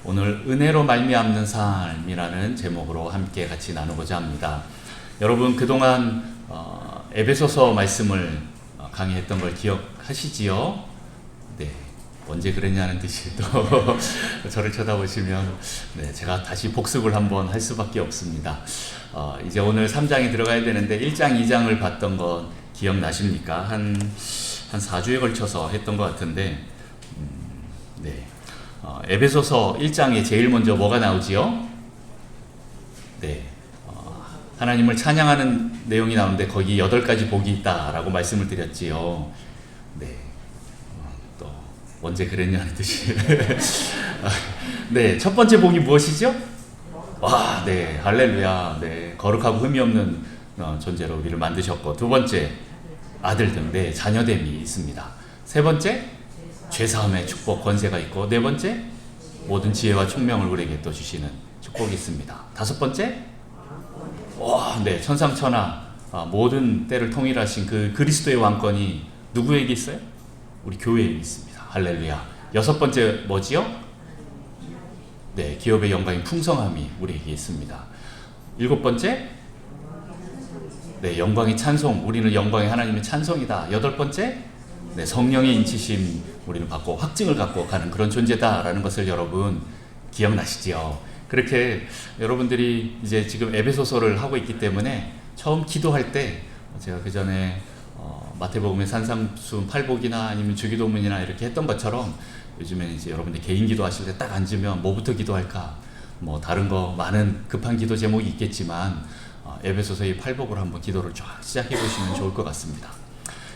오늘 은혜로 말미암는 삶이라는 제목으로 함께 같이 나누고자 합니다. 여러분 그동안 에베소서 말씀을 강의했던 걸 기억하시지요? 네, 언제 그랬냐는 듯이 또 저를 쳐다보시면 네, 제가 다시 복습을 한번 할 수밖에 없습니다. 이제 오늘 3장에 들어가야 되는데 1장, 2장을 봤던 건 기억나십니까? 한 4주에 걸쳐서 했던 것 같은데 네. 에베소서 1장에 제일 먼저 뭐가 나오지요? 네. 하나님을 찬양하는 내용이 나오는데 거기 8가지 복이 있다라고 말씀을 드렸지요. 네. 또 언제 그랬냐는 듯이. 네. 첫 번째 복이 무엇이죠? 와, 네. 할렐루야. 네. 거룩하고 흠이 없는 존재로 우리를 만드셨고, 두 번째 아들됨, 네. 자녀됨이 있습니다. 세 번째 죄사함의 축복, 권세가 있고, 네 번째 모든 지혜와 총명을 우리에게 또 주시는 축복이 있습니다. 다섯 번째 네, 천상천하 모든 때를 통일하신 그 그리스도의 왕권이 누구에게 있어요? 우리 교회에 있습니다. 할렐루야. 여섯 번째 뭐지요? 네, 기업의 영광인 풍성함이 우리에게 있습니다. 일곱 번째 네, 영광의 찬송, 우리는 영광의 하나님의 찬송이다. 여덟 번째 네, 성령의 인치심 우리는 받고 확증을 갖고 가는 그런 존재다라는 것을 여러분 기억나시지요? 그렇게 여러분들이 이제 지금 에베소서를 하고 있기 때문에 처음 기도할 때 제가 그 전에 마태복음의 산상수훈 8복이나 아니면 주기도문이나 이렇게 했던 것처럼 요즘에 이제 여러분들 개인 기도하실 때 딱 앉으면 뭐부터 기도할까? 뭐 다른 거 많은 급한 기도 제목이 있겠지만 에베소서의 8복으로 한번 기도를 쫙 시작해 보시면 좋을 것 같습니다.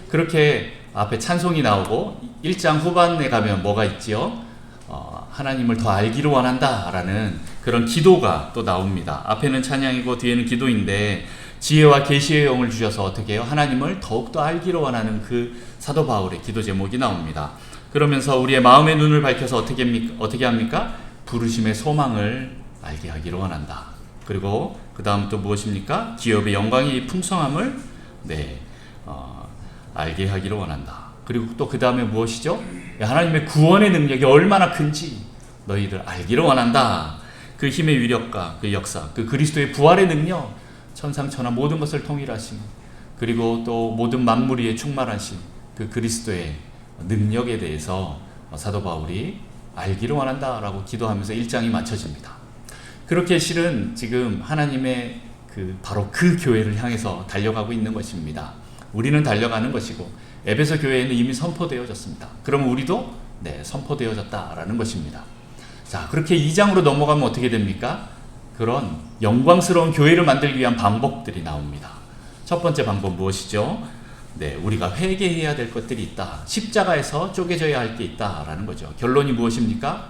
그렇게 앞에 찬송이 나오고 1장 후반에 가면 뭐가 있지요? 하나님을 더 알기를 원한다라는 그런 기도가 또 나옵니다. 앞에는 찬양이고 뒤에는 기도인데 지혜와 계시의 영을 주셔서 어떻게 해요? 하나님을 더욱더 알기를 원하는 그 사도 바울의 기도 제목이 나옵니다. 그러면서 우리의 마음의 눈을 밝혀서 어떻게 합니까? 부르심의 소망을 알게 하기를 원한다. 그리고 그 다음 또 무엇입니까? 기업의 영광이 풍성함을 알게 하기를 원한다. 그리고 또 그 다음에 무엇이죠? 하나님의 구원의 능력이 얼마나 큰지 너희들 알기를 원한다. 그 힘의 위력과 그 역사, 그 그리스도의 부활의 능력, 천상천하 모든 것을 통일하심, 그리고 또 모든 만물 위에 충만하신 그 그리스도의 능력에 대해서 사도 바울이 알기를 원한다라고 기도하면서 1장이 마쳐집니다. 그렇게 실은 지금 하나님의 바로 그 교회를 향해서 달려가고 있는 것입니다. 우리는 달려가는 것이고 에베소 교회에는 이미 선포되어졌습니다. 그럼 우리도 선포되어졌다라는 것입니다. 자, 그렇게 2장으로 넘어가면 어떻게 됩니까? 그런 영광스러운 교회를 만들기 위한 방법들이 나옵니다. 첫 번째 방법 무엇이죠? 네, 우리가 회개해야 될 것들이 있다. 십자가에서 쪼개져야 할 게 있다라는 거죠. 결론이 무엇입니까?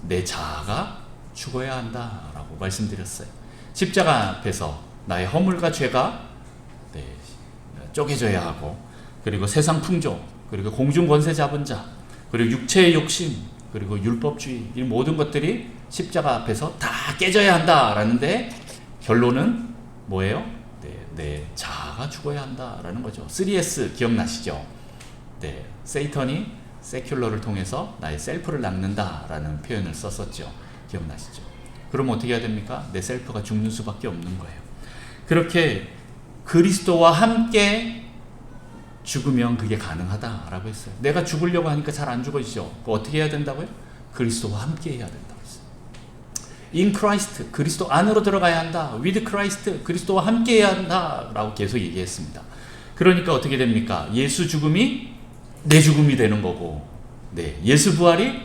내 자아가 죽어야 한다라고 말씀드렸어요. 십자가 앞에서 나의 허물과 죄가 쪼개져야 하고, 그리고 세상 풍조, 그리고 공중 권세 잡은 자, 그리고 육체의 욕심, 그리고 율법주의, 이 모든 것들이 십자가 앞에서 다 깨져야 한다라는데 결론은 뭐예요? 내 자아가 죽어야 한다라는 거죠. 3S 기억나시죠? 네, 세이턴이 세큘러를 통해서 나의 셀프를 낚는다라는 표현을 썼었죠. 기억나시죠? 그럼 어떻게 해야 됩니까? 내 셀프가 죽는 수밖에 없는 거예요. 그렇게 그리스도와 함께 죽으면 그게 가능하다라고 했어요. 내가 죽으려고 하니까 잘 안 죽어지죠. 어떻게 해야 된다고요? 그리스도와 함께 해야 된다고 했어요. In Christ, 그리스도 안으로 들어가야 한다. With Christ, 그리스도와 함께 해야 한다라고 계속 얘기했습니다. 그러니까 어떻게 됩니까? 예수 죽음이 내 죽음이 되는 거고, 예수 부활이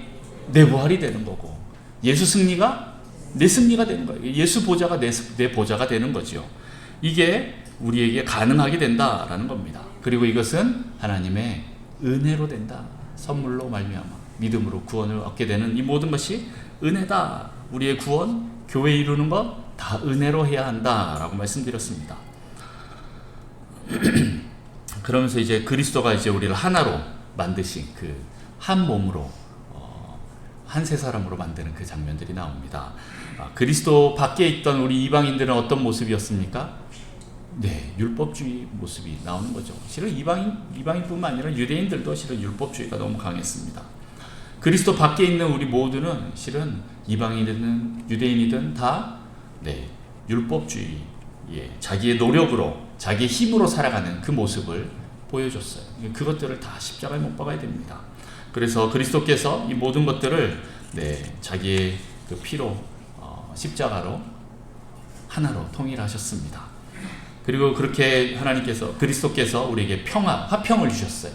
내 부활이 되는 거고, 예수 승리가 내 승리가 되는 거예요. 예수 보좌가 내 보좌가 되는 거죠. 이게 우리에게 가능하게 된다라는 겁니다. 그리고 이것은 하나님의 은혜로 된다. 선물로 말미암아 믿음으로 구원을 얻게 되는 이 모든 것이 은혜다. 우리의 구원, 교회 이루는 것 다 은혜로 해야 한다라고 말씀드렸습니다. 그러면서 이제 그리스도가 이제 우리를 하나로 만드신 그 한 몸으로 한 세 사람으로 만드는 그 장면들이 나옵니다. 그리스도 밖에 있던 우리 이방인들은 어떤 모습이었습니까? 율법주의 모습이 나오는 거죠. 실은 이방인뿐만 아니라 유대인들도 실은 율법주의가 너무 강했습니다. 그리스도 밖에 있는 우리 모두는 실은 이방인이든 유대인이든 다 율법주의, 자기의 노력으로, 자기의 힘으로 살아가는 그 모습을 보여줬어요. 그것들을 다 십자가에 못 박아야 됩니다. 그래서 그리스도께서 이 모든 것들을 자기의 그 피로 십자가로 하나로 통일하셨습니다. 그리고 그렇게 그리스도께서 우리에게 화평을 주셨어요.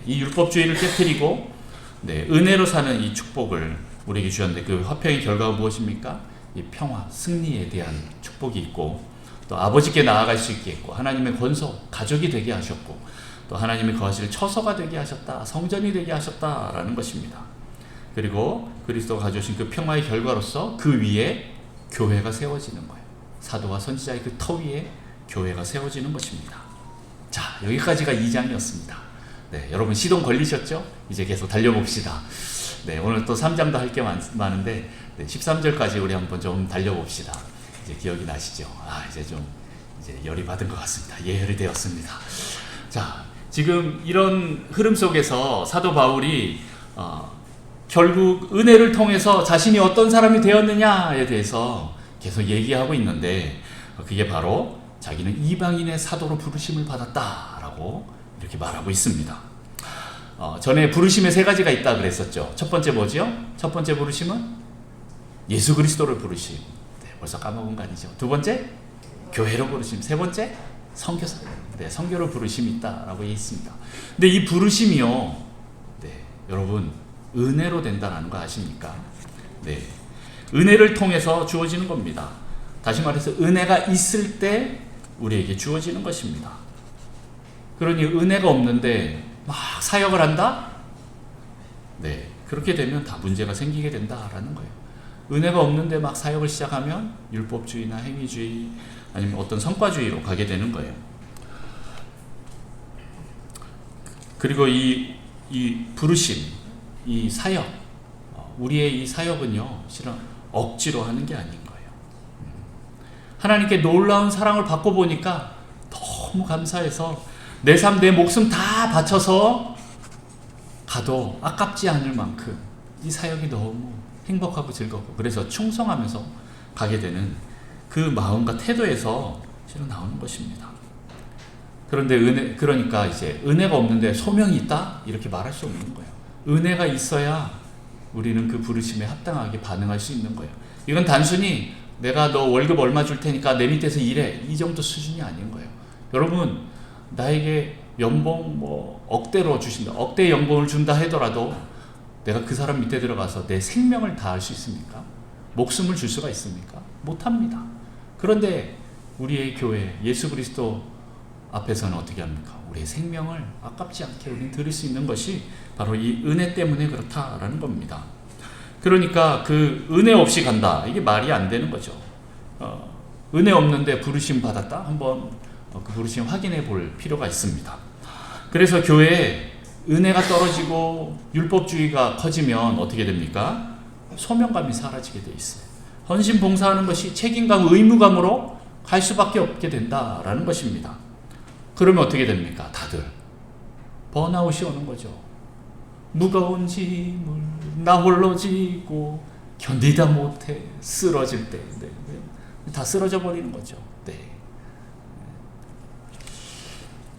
이 율법주의를 깨뜨리고 은혜로 사는 이 축복을 우리에게 주셨는데, 그 화평의 결과가 무엇입니까? 이 평화, 승리에 대한 축복이 있고, 또 아버지께 나아갈 수 있게 했고, 하나님의 권소, 가족이 되게 하셨고, 또 하나님의 거하실 처소가 되게 하셨다, 성전이 되게 하셨다라는 것입니다. 그리고 그리스도가 가져오신 그 평화의 결과로서 그 위에 교회가 세워지는 거예요. 사도와 선지자의 그 터 위에 교회가 세워지는 것입니다. 자, 여기까지가 2장이었습니다. 여러분 시동 걸리셨죠? 이제 계속 달려봅시다. 오늘 또 3장도 할 게 많은데 13절까지 우리 한번 좀 달려봅시다. 이제 기억이 나시죠? 이제 열이 받은 것 같습니다. 예열이 되었습니다. 자, 지금 이런 흐름 속에서 사도 바울이 결국 은혜를 통해서 자신이 어떤 사람이 되었느냐에 대해서 계속 얘기하고 있는데, 그게 바로 자기는 이방인의 사도로 부르심을 받았다라고 이렇게 말하고 있습니다. 전에 부르심에 3가지가 있다 그랬었죠. 첫 번째 뭐죠? 첫 번째 부르심은 예수 그리스도를 부르심. 벌써 까먹은 거 아니죠? 두 번째 교회로 부르심. 세 번째 선교사. 선교로 부르심이 있다라고 있습니다. 근데 이 부르심이요, 여러분 은혜로 된다는 거 아십니까? 은혜를 통해서 주어지는 겁니다. 다시 말해서 은혜가 있을 때 우리에게 주어지는 것입니다. 그러니 은혜가 없는데 막 사역을 한다? 그렇게 되면 다 문제가 생기게 된다라는 거예요. 은혜가 없는데 막 사역을 시작하면 율법주의나 행위주의 아니면 어떤 성과주의로 가게 되는 거예요. 그리고 이 부르심, 이 사역, 우리의 이 사역은요, 실은 억지로 하는 게 아닌 거예요. 하나님께 놀라운 사랑을 받고 보니까 너무 감사해서 내 삶, 내 목숨 다 바쳐서 가도 아깝지 않을 만큼 이 사역이 너무 행복하고 즐겁고, 그래서 충성하면서 가게 되는 그 마음과 태도에서 실은 나오는 것입니다. 그런데 그러니까 이제 은혜가 없는데 소명이 있다? 이렇게 말할 수 없는 거예요. 은혜가 있어야 우리는 그 부르심에 합당하게 반응할 수 있는 거예요. 이건 단순히 내가 너 월급 얼마 줄 테니까 내 밑에서 일해, 이 정도 수준이 아닌 거예요. 여러분, 나에게 연봉 억대로 주신다, 억대 연봉을 준다 하더라도 내가 그 사람 밑에 들어가서 내 생명을 다할 수 있습니까? 목숨을 줄 수가 있습니까? 못합니다. 그런데 우리의 교회, 예수 그리스도 앞에서는 어떻게 합니까? 우리의 생명을 아깝지 않게 우리는 드릴 수 있는 것이 바로 이 은혜 때문에 그렇다라는 겁니다. 그러니까 그 은혜 없이 간다, 이게 말이 안 되는 거죠. 은혜 없는데 부르심 받았다? 한번 그 부르심 확인해 볼 필요가 있습니다. 그래서 교회에 은혜가 떨어지고 율법주의가 커지면 어떻게 됩니까? 소명감이 사라지게 돼 있어요. 헌신 봉사하는 것이 책임감, 의무감으로 갈 수밖에 없게 된다라는 것입니다. 그러면 어떻게 됩니까? 다들 번아웃이 오는 거죠. 무거운 짐을 나 홀로 지고 견디다 못해 쓰러질 때 다 쓰러져 버리는 거죠.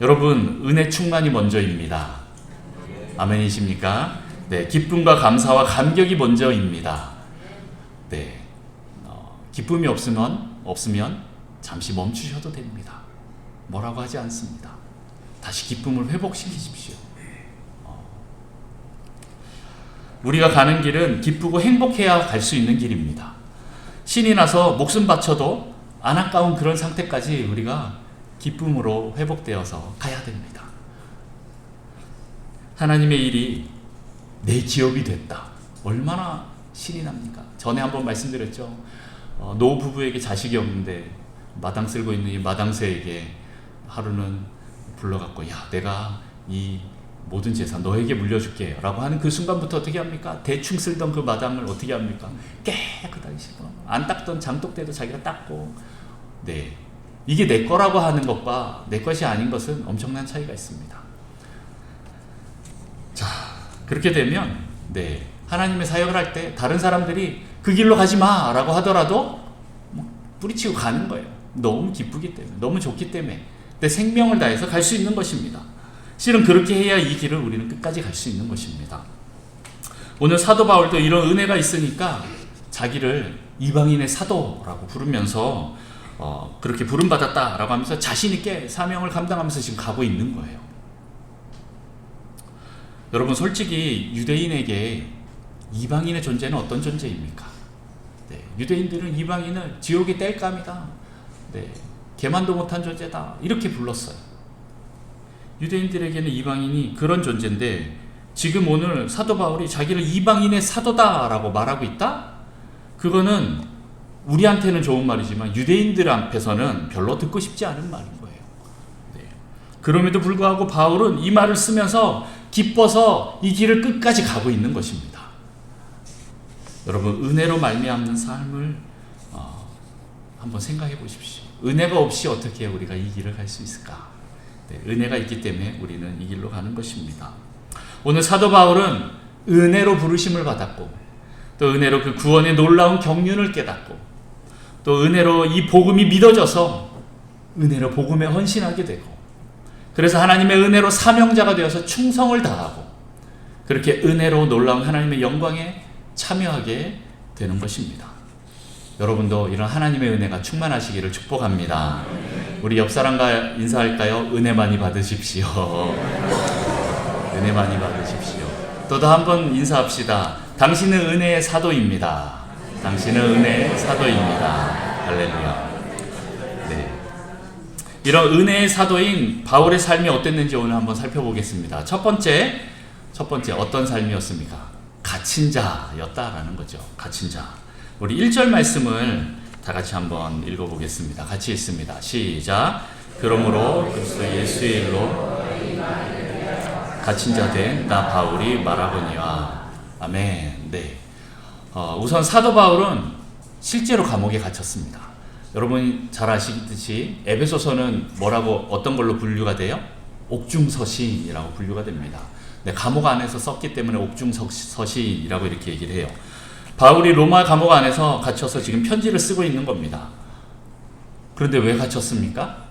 여러분, 은혜 충만이 먼저입니다. 아멘이십니까? 기쁨과 감사와 감격이 먼저입니다. 기쁨이 없으면 잠시 멈추셔도 됩니다. 뭐라고 하지 않습니다. 다시 기쁨을 회복시키십시오. 우리가 가는 길은 기쁘고 행복해야 갈 수 있는 길입니다. 신이 나서 목숨 바쳐도 안 아까운 그런 상태까지 우리가 기쁨으로 회복되어서 가야 됩니다. 하나님의 일이 내 기업이 됐다. 얼마나 신이 납니까? 전에 한번 말씀드렸죠. 노부부에게 자식이 없는데 마당 쓸고 있는 이 마당새에게 하루는 불러갖고, 야, 내가 이 모든 재산 너에게 물려줄게 라고 하는 그 순간부터 어떻게 합니까? 대충 쓸던 그 마당을 어떻게 합니까? 깨끗하게 씻고, 안 닦던 장독대도 자기가 닦고. 이게 내 거라고 하는 것과 내 것이 아닌 것은 엄청난 차이가 있습니다. 자, 그렇게 되면 네, 하나님의 사역을 할 때 다른 사람들이 그 길로 가지 마라고 하더라도 뿌리치고 가는 거예요. 너무 기쁘기 때문에, 너무 좋기 때문에, 내 생명을 다해서 갈 수 있는 것입니다. 실은 그렇게 해야 이 길을 우리는 끝까지 갈 수 있는 것입니다. 오늘 사도 바울도 이런 은혜가 있으니까 자기를 이방인의 사도라고 부르면서 그렇게 부름받았다라고 하면서 자신 있게 사명을 감당하면서 지금 가고 있는 거예요. 여러분, 솔직히 유대인에게 이방인의 존재는 어떤 존재입니까? 네, 유대인들은 이방인을 지옥의 땔감이다, 네, 개만도 못한 존재다, 이렇게 불렀어요. 유대인들에게는 이방인이 그런 존재인데, 지금 오늘 사도 바울이 자기를 이방인의 사도다라고 말하고 있다? 그거는 우리한테는 좋은 말이지만 유대인들 앞에서는 별로 듣고 싶지 않은 말인 거예요. 네. 그럼에도 불구하고 바울은 이 말을 쓰면서 기뻐서 이 길을 끝까지 가고 있는 것입니다. 여러분, 은혜로 말미암는 삶을 한번 생각해 보십시오. 은혜가 없이 어떻게 우리가 이 길을 갈 수 있을까? 네, 은혜가 있기 때문에 우리는 이 길로 가는 것입니다. 오늘 사도 바울은 은혜로 부르심을 받았고, 또 은혜로 그 구원의 놀라운 경륜을 깨닫고, 또 은혜로 이 복음이 믿어져서 은혜로 복음에 헌신하게 되고, 그래서 하나님의 은혜로 사명자가 되어서 충성을 다하고, 그렇게 은혜로 놀라운 하나님의 영광에 참여하게 되는 것입니다. 여러분도 이런 하나님의 은혜가 충만하시기를 축복합니다. 우리 옆 사람과 인사할까요? 은혜 많이 받으십시오. 은혜 많이 받으십시오. 또 한번 인사합시다. 당신은 은혜의 사도입니다. 당신은 은혜의 사도입니다. 할렐루야. 네. 이런 은혜의 사도인 바울의 삶이 어땠는지 오늘 한번 살펴보겠습니다. 첫 번째 어떤 삶이었습니까? 갇힌 자였다라는 거죠. 갇힌 자. 우리 1절 말씀을 다 같이 한번 읽어보겠습니다. 같이 읽습니다. 시작. 그러므로 그리스도 예수의 일로 갇힌 자 된 나 바울이 말하거니와. 아멘. 네. 우선 사도 바울은 실제로 감옥에 갇혔습니다. 여러분 잘 아시듯이 에베소서는 뭐라고, 어떤 걸로 분류가 돼요? 옥중서신이라고 분류가 됩니다. 네, 감옥 안에서 썼기 때문에 옥중서신이라고 이렇게 얘기를 해요. 바울이 로마 감옥 안에서 갇혀서 지금 편지를 쓰고 있는 겁니다. 그런데 왜 갇혔습니까?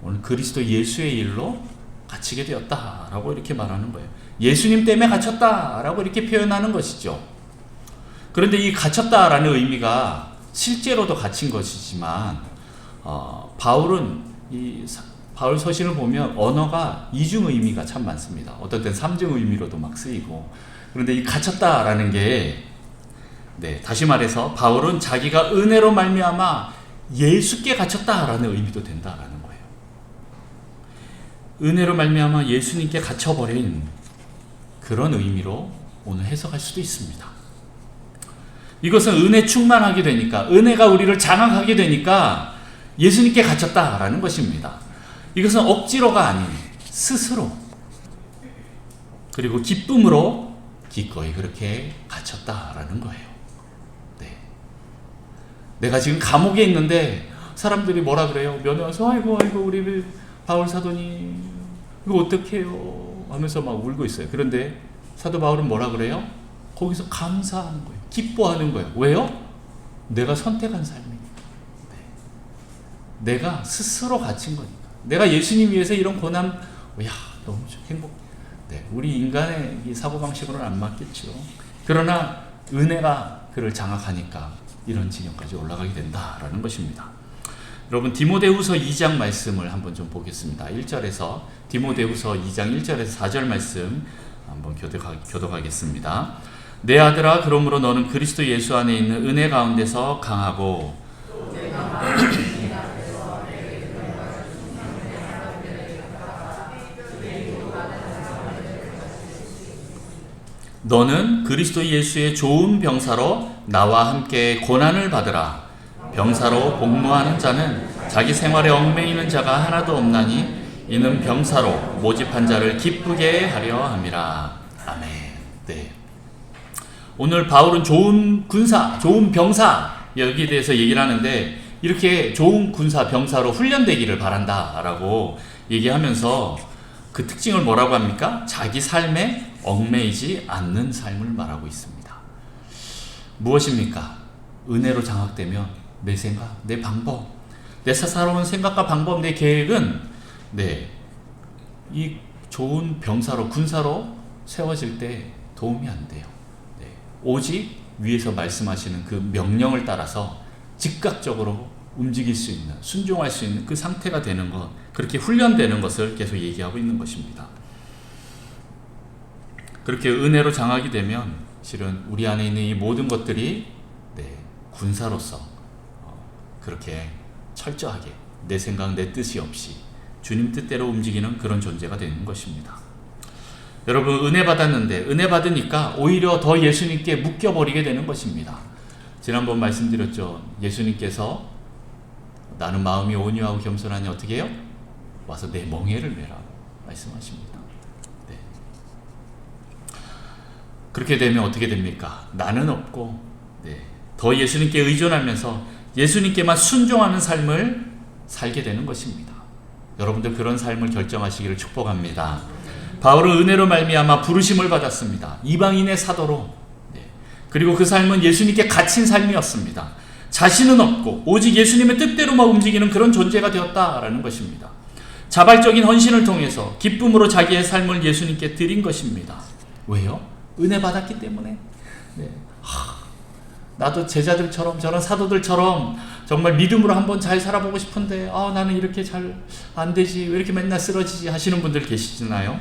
오늘 그리스도 예수의 일로 갇히게 되었다라고 이렇게 말하는 거예요. 예수님 때문에 갇혔다라고 이렇게 표현하는 것이죠. 그런데 이 갇혔다라는 의미가 실제로도 갇힌 것이지만, 바울 서신을 보면 언어가 이중 의미가 참 많습니다. 어떨 땐 삼중 의미로도 막 쓰이고. 그런데 이 갇혔다라는 게, 네, 다시 말해서 바울은 자기가 은혜로 말미암아 예수께 갇혔다라는 의미도 된다라는 거예요. 은혜로 말미암아 예수님께 갇혀버린 그런 의미로 오늘 해석할 수도 있습니다. 이것은 은혜 충만하게 되니까, 은혜가 우리를 장악하게 되니까 예수님께 갇혔다라는 것입니다. 이것은 억지로가 아닌 스스로, 그리고 기쁨으로 기꺼이 그렇게 갇혔다라는 거예요. 네. 내가 지금 감옥에 있는데 사람들이 뭐라 그래요? 면회 와서 아이고 우리 바울 사도님 이거 어떡해요 하면서 막 울고 있어요. 그런데 사도 바울은 뭐라 그래요? 거기서 감사하는 거예요. 기뻐하는 거예요. 왜요? 내가 선택한 삶이니까. 네. 내가 스스로 갇힌 거니까. 내가 예수님 위해서 이런 고난, 야, 너무 행복. 네, 우리 인간의 이 사고방식으로는 안 맞겠죠. 그러나 은혜가 그를 장악하니까 이런 지경까지 올라가게 된다라는 것입니다. 여러분, 디모데후서 2장 말씀을 한번 좀 보겠습니다. 1절에서 디모데후서 2장 1절에서 4절 말씀 한번 교독하겠습니다. 내 아들아, 그러므로 너는 그리스도 예수 안에 있는 은혜 가운데서 강하고 너는 그리스도 예수의 좋은 병사로 나와 함께 고난을 받으라. 병사로 복무하는 자는 자기 생활에 얽매이는 자가 하나도 없나니 이는 병사로 모집한 자를 기쁘게 하려 함이라. 아멘. 네. 오늘 바울은 좋은 군사, 좋은 병사, 여기에 대해서 얘기를 하는데, 이렇게 좋은 군사, 병사로 훈련되기를 바란다라고 얘기하면서 그 특징을 뭐라고 합니까? 자기 삶에 얽매이지 않는 삶을 말하고 있습니다. 무엇입니까? 은혜로 장악되면 내 생각, 내 방법, 내 살아온 생각과 방법, 내 계획은 이 좋은 병사로, 군사로 세워질 때 도움이 안 돼요. 오직 위에서 말씀하시는 그 명령을 따라서 즉각적으로 움직일 수 있는, 순종할 수 있는 그 상태가 되는 것, 그렇게 훈련되는 것을 계속 얘기하고 있는 것입니다. 그렇게 은혜로 장악이 되면 실은 우리 안에 있는 이 모든 것들이 군사로서 그렇게 철저하게 내 생각, 내 뜻이 없이 주님 뜻대로 움직이는 그런 존재가 되는 것입니다. 여러분, 은혜 받았는데 은혜 받으니까 오히려 더 예수님께 묶여버리게 되는 것입니다. 지난번 말씀드렸죠. 예수님께서 나는 마음이 온유하고 겸손하니 어떻게 해요? 와서 내 멍에를 매라고 말씀하십니다. 그렇게 되면 어떻게 됩니까? 나는 없고 더 예수님께 의존하면서 예수님께만 순종하는 삶을 살게 되는 것입니다. 여러분들 그런 삶을 결정하시기를 축복합니다. 바울은 은혜로 말미암아 부르심을 받았습니다. 이방인의 사도로. 그리고 그 삶은 예수님께 갇힌 삶이었습니다. 자신은 없고 오직 예수님의 뜻대로만 움직이는 그런 존재가 되었다라는 것입니다. 자발적인 헌신을 통해서 기쁨으로 자기의 삶을 예수님께 드린 것입니다. 왜요? 은혜 받았기 때문에. 나도 제자들처럼, 저런 사도들처럼 정말 믿음으로 한번 잘 살아보고 싶은데 나는 이렇게 잘 안 되지, 왜 이렇게 맨날 쓰러지지 하시는 분들 계시잖아요.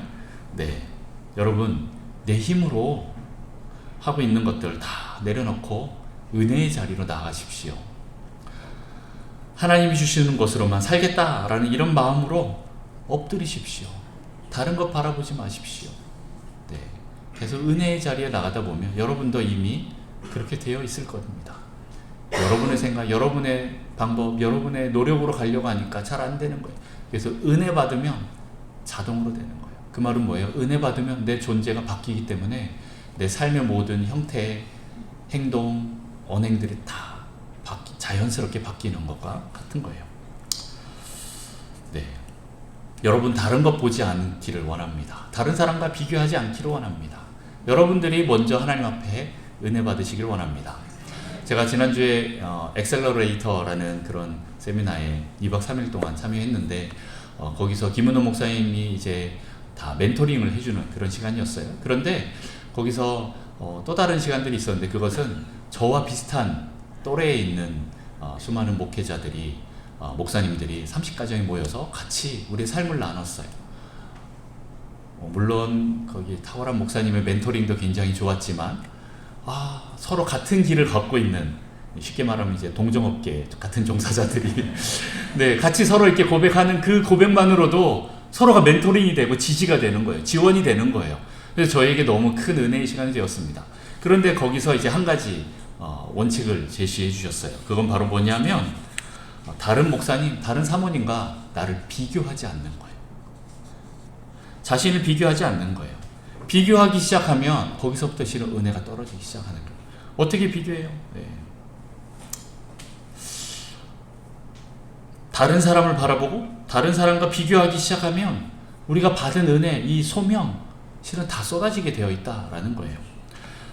여러분, 내 힘으로 하고 있는 것들 다 내려놓고 은혜의 자리로 나가십시오. 하나님이 주시는 것으로만 살겠다라는 이런 마음으로 엎드리십시오. 다른 것 바라보지 마십시오. 계속 은혜의 자리에 나가다 보면 여러분도 이미 그렇게 되어 있을 겁니다. 여러분의 생각, 여러분의 방법, 여러분의 노력으로 가려고 하니까 잘 안 되는 거예요. 그래서 은혜 받으면 자동으로 되는 거예요. 그 말은 뭐예요? 은혜 받으면 내 존재가 바뀌기 때문에 내 삶의 모든 형태, 행동, 언행들이 다 자연스럽게 바뀌는 것과 같은 거예요. 여러분 다른 것 보지 않기를 원합니다. 다른 사람과 비교하지 않기를 원합니다. 여러분들이 먼저 하나님 앞에 은혜 받으시길 원합니다. 제가 지난주에 엑셀러레이터라는 그런 세미나에 2박 3일 동안 참여했는데 거기서 김은호 목사님이 이제 다 멘토링을 해주는 그런 시간이었어요. 그런데 거기서 또 다른 시간들이 있었는데 그것은 저와 비슷한 또래에 있는 수많은 목회자들이 목사님들이 30가정이 모여서 같이 우리의 삶을 나눴어요. 물론 거기 탁월한 목사님의 멘토링도 굉장히 좋았지만 서로 같은 길을 걷고 있는, 쉽게 말하면 이제 동종업계 같은 종사자들이 같이 서로 이렇게 고백하는 그 고백만으로도 서로가 멘토링이 되고 지지가 되는 거예요. 지원이 되는 거예요. 그래서 저에게 너무 큰 은혜의 시간이 되었습니다. 그런데 거기서 이제 한 가지 원칙을 제시해 주셨어요. 그건 바로 뭐냐면 다른 목사님, 다른 사모님과 나를 비교하지 않는 거예요. 자신을 비교하지 않는 거예요. 비교하기 시작하면 거기서부터 실은 은혜가 떨어지기 시작하는 거예요. 어떻게 비교해요? 다른 사람을 바라보고 다른 사람과 비교하기 시작하면 우리가 받은 은혜, 이 소명 실은 다 쏟아지게 되어 있다라는 거예요.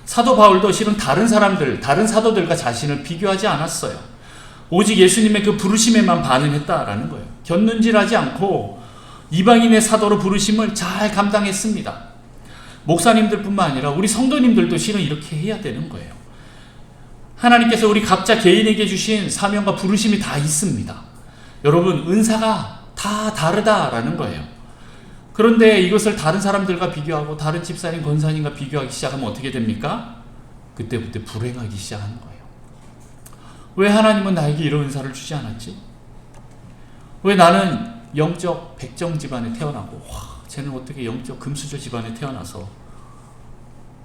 사도 바울도 실은 다른 사람들, 다른 사도들과 자신을 비교하지 않았어요. 오직 예수님의 그 부르심에만 반응했다라는 거예요. 곁눈질하지 않고 이방인의 사도로 부르심을 잘 감당했습니다. 목사님들뿐만 아니라 우리 성도님들도 실은 이렇게 해야 되는 거예요. 하나님께서 우리 각자 개인에게 주신 사명과 부르심이 다 있습니다. 여러분, 은사가 다 다르다라는 거예요. 그런데 이것을 다른 사람들과 비교하고 다른 집사님, 권사님과 비교하기 시작하면 어떻게 됩니까? 그때부터 불행하기 시작하는 거예요. 왜 하나님은 나에게 이런 은사를 주지 않았지? 왜 나는 영적 백정 집안에 태어나고 쟤는 어떻게 영적 금수저 집안에 태어나서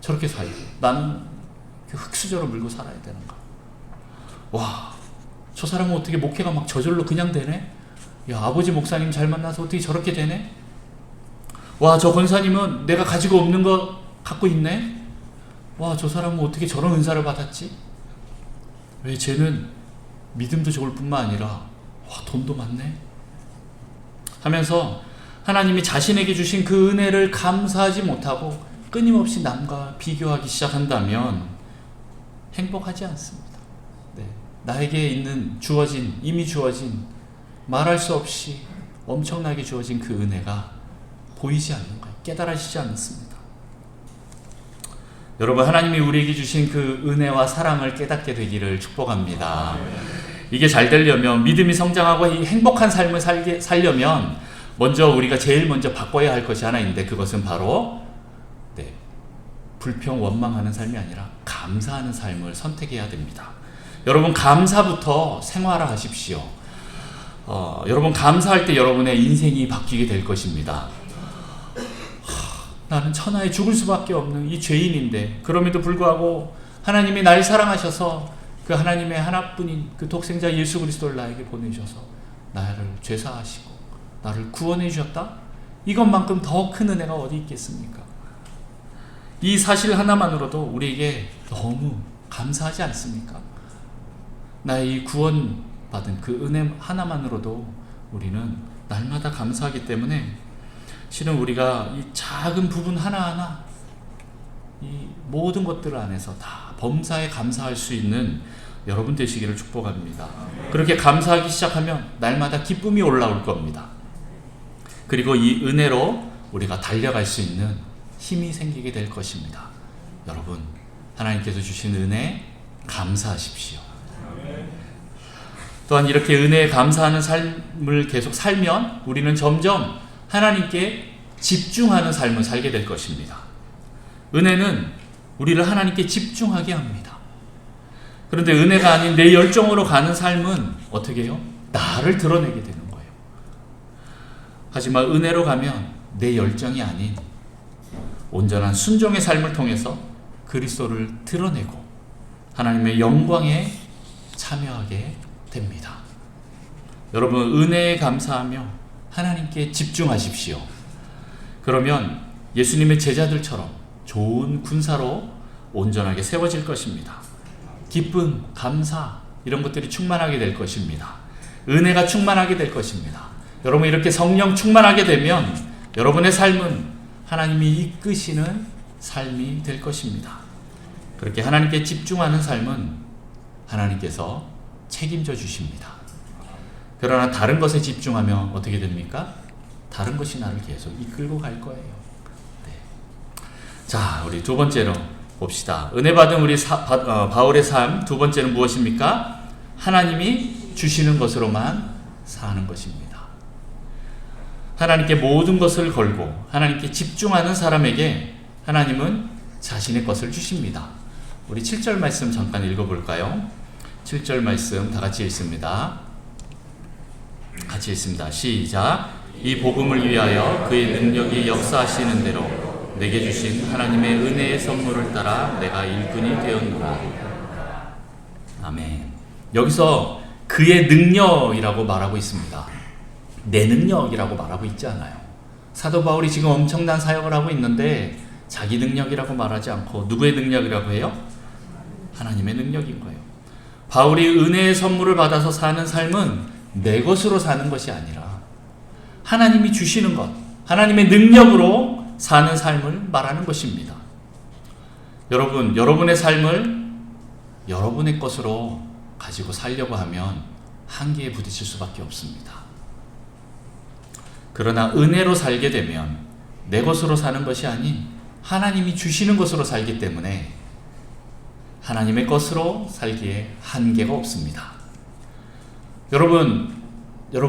저렇게 살고 나는 흙수저로 물고 살아야 되는가? 저 사람은 어떻게 목회가 막 저절로 그냥 되네? 아버지 목사님 잘 만나서 어떻게 저렇게 되네? 저 권사님은 내가 가지고 없는 거 갖고 있네? 저 사람은 어떻게 저런 은사를 받았지? 왜 쟤는 믿음도 좋을 뿐만 아니라 돈도 많네? 하면서 하나님이 자신에게 주신 그 은혜를 감사하지 못하고 끊임없이 남과 비교하기 시작한다면 행복하지 않습니다. 네. 나에게 이미 주어진 말할 수 없이 엄청나게 주어진 그 은혜가 보이지 않는 거예요. 깨달아지지 않습니다. 여러분, 하나님이 우리에게 주신 그 은혜와 사랑을 깨닫게 되기를 축복합니다. 이게 잘 되려면, 믿음이 성장하고 행복한 삶을 살려면 우리가 제일 먼저 바꿔야 할 것이 하나 있는데, 그것은 바로 불평 원망하는 삶이 아니라 감사하는 삶을 선택해야 됩니다. 여러분, 감사부터 생활화하십시오. 여러분, 감사할 때 여러분의 인생이 바뀌게 될 것입니다. 나는 천하에 죽을 수밖에 없는 이 죄인인데, 그럼에도 불구하고 하나님이 날 사랑하셔서 그 하나님의 하나뿐인 그 독생자 예수 그리스도를 나에게 보내셔서 나를 죄사하시고 나를 구원해 주셨다? 이것만큼 더 큰 은혜가 어디 있겠습니까? 이 사실 하나만으로도 우리에게 너무 감사하지 않습니까? 나의 이 구원받은 그 은혜 하나만으로도 우리는 날마다 감사하기 때문에, 실은 우리가 이 작은 부분 하나하나, 이 모든 것들 안에서 다 범사에 감사할 수 있는 여러분 되시기를 축복합니다. 그렇게 감사하기 시작하면 날마다 기쁨이 올라올 겁니다. 그리고 이 은혜로 우리가 달려갈 수 있는 힘이 생기게 될 것입니다. 여러분, 하나님께서 주신 은혜 감사하십시오. 또한 이렇게 은혜에 감사하는 삶을 계속 살면 우리는 점점 하나님께 집중하는 삶을 살게 될 것입니다. 은혜는 우리를 하나님께 집중하게 합니다. 그런데 은혜가 아닌 내 열정으로 가는 삶은 어떻게 해요? 나를 드러내게 되는 거예요. 하지만 은혜로 가면 내 열정이 아닌 온전한 순종의 삶을 통해서 그리스도를 드러내고 하나님의 영광에 참여하게 됩니다. 여러분, 은혜에 감사하며 하나님께 집중하십시오. 그러면 예수님의 제자들처럼 좋은 군사로 온전하게 세워질 것입니다. 기쁨, 감사 이런 것들이 충만하게 될 것입니다. 은혜가 충만하게 될 것입니다. 여러분, 이렇게 성령 충만하게 되면 여러분의 삶은 하나님이 이끄시는 삶이 될 것입니다. 그렇게 하나님께 집중하는 삶은 하나님께서 책임져 주십니다. 그러나 다른 것에 집중하면 어떻게 됩니까? 다른 것이 나를 계속 이끌고 갈 거예요. 네. 자, 우리 두 번째로 봅시다. 은혜 받은 우리 바울의 삶 두 번째는 무엇입니까? 하나님이 주시는 것으로만 사는 것입니다. 하나님께 모든 것을 걸고 하나님께 집중하는 사람에게 하나님은 자신의 것을 주십니다. 우리 7절 말씀 잠깐 읽어볼까요? 7절 말씀 다 같이 읽습니다. 같이 읽습니다. 시작. 이 복음을 위하여 그의 능력이 역사하시는 대로 내게 주신 하나님의 은혜의 선물을 따라 내가 일꾼이 되었노라. 아멘. 여기서 그의 능력이라고 말하고 있습니다. 내 능력이라고 말하고 있지 않아요. 사도 바울이 지금 엄청난 사역을 하고 있는데 자기 능력이라고 말하지 않고 누구의 능력이라고 해요? 하나님의 능력인 거예요. 바울이 은혜의 선물을 받아서 사는 삶은 내 것으로 사는 것이 아니라 하나님이 주시는 것, 하나님의 능력으로 사는 삶을 말하는 것입니다. 여러분, 여러분의 삶을 여러분의 것으로 가지고 살려고 하면 한계에 부딪힐 수밖에 없습니다. 그러나 은혜로 살게 되면 내 것으로 사는 것이 아닌 하나님이 주시는 것으로 살기 때문에 하나님의 것으로 살기에 한계가 없습니다. 여러분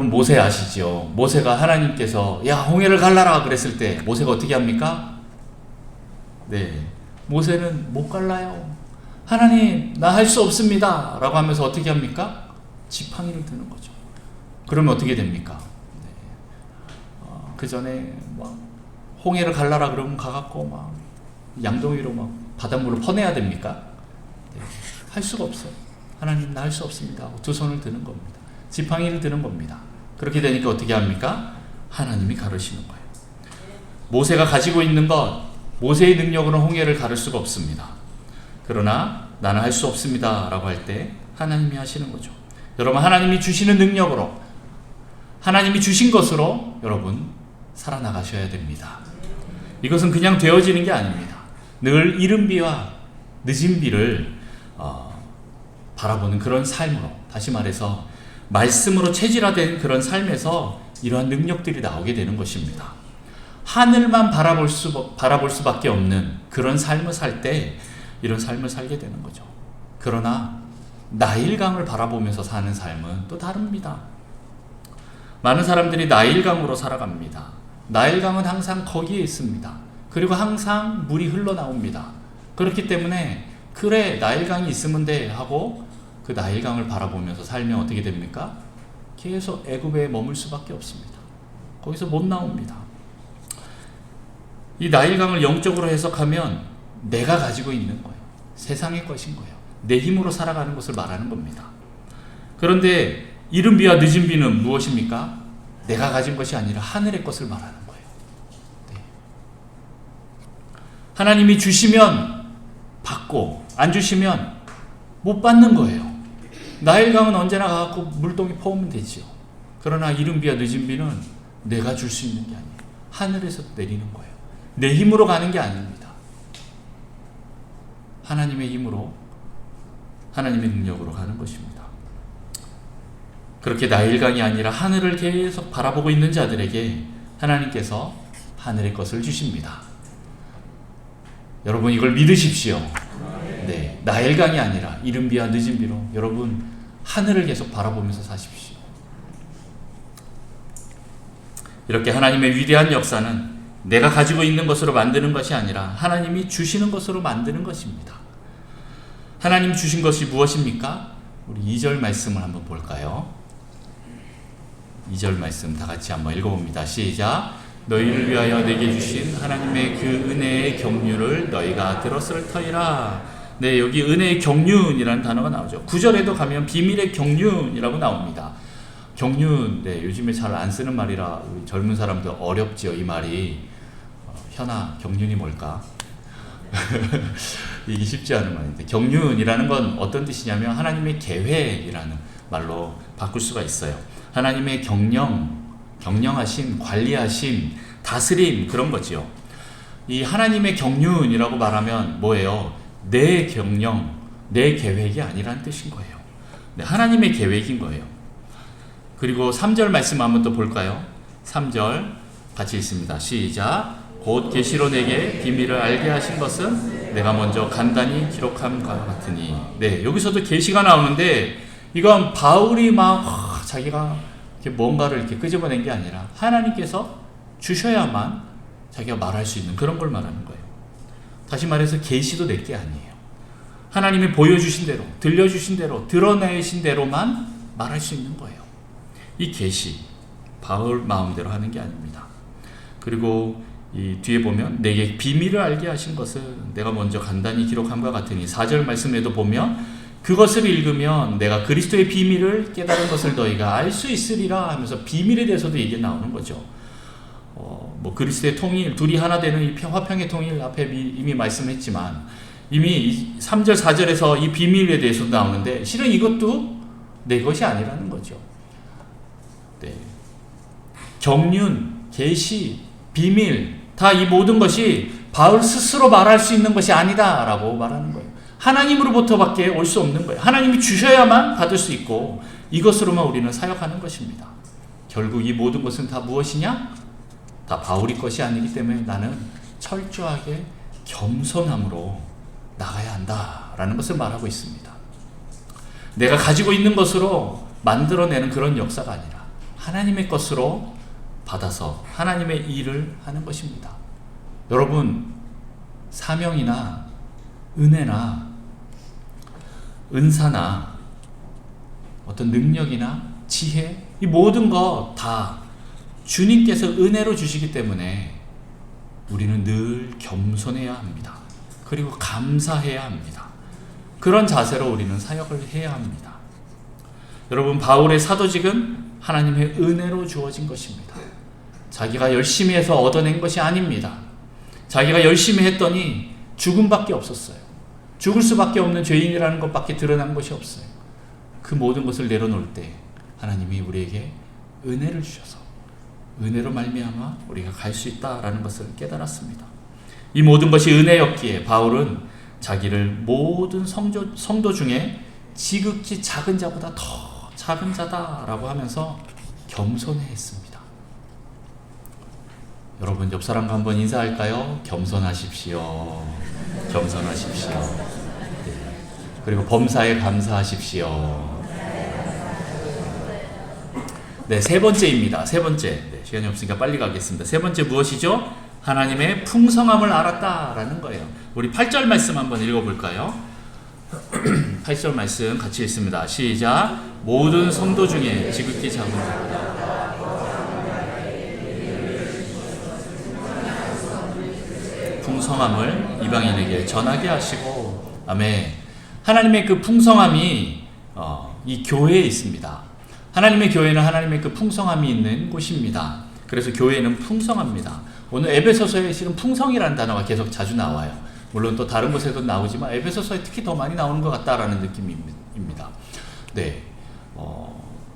모세 아시죠? 모세가 하나님께서 야, 홍해를 갈라라 그랬을 때 모세가 어떻게 합니까? 네, 모세는 못 갈라요. 하나님, 나 할 수 없습니다 라고 하면서 어떻게 합니까? 지팡이를 드는 거죠. 그러면 어떻게 됩니까? 그 전에 막 홍해를 갈라라 그러면 가갖고 막 양동이로 막 바닷물을 퍼내야 됩니까? 네, 할 수가 없어요. 하나님, 나 할 수 없습니다 하고 두 손을 드는 겁니다. 지팡이를 드는 겁니다. 그렇게 되니까 어떻게 합니까? 하나님이 가르시는 거예요. 모세가 가지고 있는 것, 모세의 능력으로는 홍해를 가를 수가 없습니다. 그러나 나는 할 수 없습니다 라고 할 때 하나님이 하시는 거죠. 여러분, 하나님이 주시는 능력으로, 하나님이 주신 것으로 여러분 살아나가셔야 됩니다. 이것은 그냥 되어지는 게 아닙니다. 늘 이른 비와 늦은 비를 바라보는 그런 삶으로, 다시 말해서 말씀으로 체질화된 그런 삶에서 이러한 능력들이 나오게 되는 것입니다. 하늘만 바라볼 수밖에 없는 그런 삶을 살 때 이런 삶을 살게 되는 거죠. 그러나 나일강을 바라보면서 사는 삶은 또 다릅니다. 많은 사람들이 나일강으로 살아갑니다. 나일강은 항상 거기에 있습니다. 그리고 항상 물이 흘러나옵니다. 그렇기 때문에 그래 나일강이 있으면 돼 하고 그 나일강을 바라보면서 살면 어떻게 됩니까? 계속 애굽에 머물 수밖에 없습니다. 거기서 못 나옵니다. 이 나일강을 영적으로 해석하면 내가 가지고 있는 거예요. 세상의 것인 거예요. 내 힘으로 살아가는 것을 말하는 겁니다. 그런데 이른 비와 늦은 비는 무엇입니까? 내가 가진 것이 아니라 하늘의 것을 말하는 거예요. 네. 하나님이 주시면 받고 안 주시면 못 받는 거예요. 나일강은 언제나 가갖고 물동이 퍼오면 되지요. 그러나 이른 비와 늦은 비는 내가 줄 수 있는 게 아니에요. 하늘에서 내리는 거예요. 내 힘으로 가는 게 아닙니다. 하나님의 힘으로, 하나님의 능력으로 가는 것입니다. 그렇게 나일강이 아니라 하늘을 계속 바라보고 있는 자들에게 하나님께서 하늘의 것을 주십니다. 여러분 이걸 믿으십시오. 네, 나일강이 아니라 이른 비와 늦은 비로 여러분 하늘을 계속 바라보면서 사십시오. 이렇게 하나님의 위대한 역사는 내가 가지고 있는 것으로 만드는 것이 아니라 하나님이 주시는 것으로 만드는 것입니다. 하나님 주신 것이 무엇입니까? 우리 2절 말씀을 한번 볼까요? 2절 말씀 다 같이 한번 읽어봅니다. 시작. 너희를 위하여 내게 주신 하나님의 그 은혜의 경륜을 너희가 들었을 터이라. 네, 여기 은혜의 경륜이라는 단어가 나오죠. 9절에도 가면 비밀의 경륜이라고 나옵니다. 경륜, 네, 요즘에 잘 안 쓰는 말이라 우리 젊은 사람들 어렵지요. 이 말이 현아, 경륜이 뭘까? 이게 쉽지 않은 말인데, 경륜이라는 건 어떤 뜻이냐면 하나님의 계획이라는 말로 바꿀 수가 있어요. 하나님의 경영하심, 관리하심, 다스림, 그런 거지요. 이 하나님의 경륜이라고 말하면 뭐예요? 내 경영, 내 계획이 아니라는 뜻인 거예요. 네, 하나님의 계획인 거예요. 그리고 3절 말씀 한번 또 볼까요? 3절 같이 읽습니다. 시작. 곧 계시로 내게 비밀을 알게 하신 것은 내가 먼저 간단히 기록함과 같으니. 네, 여기서도 계시가 나오는데 이건 바울이 막 자기가 이렇게 뭔가를 이렇게 끄집어낸 게 아니라 하나님께서 주셔야만 자기가 말할 수 있는 그런 걸 말하는 거예요. 다시 말해서 계시도 낼 게 아니에요. 하나님이 보여주신 대로, 들려주신 대로, 드러내신 대로만 말할 수 있는 거예요. 이 계시, 바울 마음대로 하는 게 아닙니다. 그리고 이 뒤에 보면 내게 비밀을 알게 하신 것은 내가 먼저 간단히 기록함과 같으니 4절 말씀에도 보면 그것을 읽으면 내가 그리스도의 비밀을 깨달은 것을 너희가 알 수 있으리라 하면서 비밀에 대해서도 얘기 나오는 거죠. 뭐 그리스도의 통일, 둘이 하나 되는 이 화평의 통일 앞에 이미 말씀했지만 이미 3절, 4절에서 이 비밀에 대해서도 나오는데 실은 이것도 내 것이 아니라는 거죠. 네. 경륜, 계시, 비밀 다 이 모든 것이 바울 스스로 말할 수 있는 것이 아니다라고 말하는 거예요. 하나님으로부터밖에 올 수 없는 거예요. 하나님이 주셔야만 받을 수 있고 이것으로만 우리는 사역하는 것입니다. 결국 이 모든 것은 다 무엇이냐? 다 바울이 것이 아니기 때문에 나는 철저하게 겸손함으로 나가야 한다라는 것을 말하고 있습니다. 내가 가지고 있는 것으로 만들어내는 그런 역사가 아니라 하나님의 것으로 받아서 하나님의 일을 하는 것입니다. 여러분, 사명이나 은혜나 은사나 어떤 능력이나 지혜, 이 모든 거 다 주님께서 은혜로 주시기 때문에 우리는 늘 겸손해야 합니다. 그리고 감사해야 합니다. 그런 자세로 우리는 사역을 해야 합니다. 여러분, 바울의 사도직은 하나님의 은혜로 주어진 것입니다. 자기가 열심히 해서 얻어낸 것이 아닙니다. 자기가 열심히 했더니 죽음밖에 없었어요. 죽을 수밖에 없는 죄인이라는 것밖에 드러난 것이 없어요. 그 모든 것을 내려놓을 때 하나님이 우리에게 은혜를 주셔서 은혜로 말미암아 우리가 갈 수 있다라는 것을 깨달았습니다. 이 모든 것이 은혜였기에 바울은 자기를 모든 성도 중에 지극히 작은 자보다 더 작은 자다라고 하면서 겸손해했습니다. 여러분 옆 사람과 한번 인사할까요? 겸손하십시오. 겸손하십시오. 네. 그리고 범사에 감사하십시오. 네, 세 번째입니다. 세 번째. 네, 시간이 없으니까 빨리 가겠습니다. 세 번째 무엇이죠? 하나님의 풍성함을 알았다라는 거예요. 우리 8절 말씀 한번 읽어볼까요? 8절 말씀 같이 읽습니다. 시작. 모든 성도 중에 지극히 작은 자보다 풍성함을 이방인에게 전하게 하시고. 아멘. 하나님의 그 풍성함이 이 교회에 있습니다. 하나님의 교회는 하나님의 그 풍성함이 있는 곳입니다. 그래서 교회는 풍성합니다. 오늘 에베소서에 실은 풍성이라는 단어가 계속 자주 나와요. 물론 또 다른 곳에도 나오지만 에베소서에 특히 더 많이 나오는 것 같다라는 느낌입니다. 네,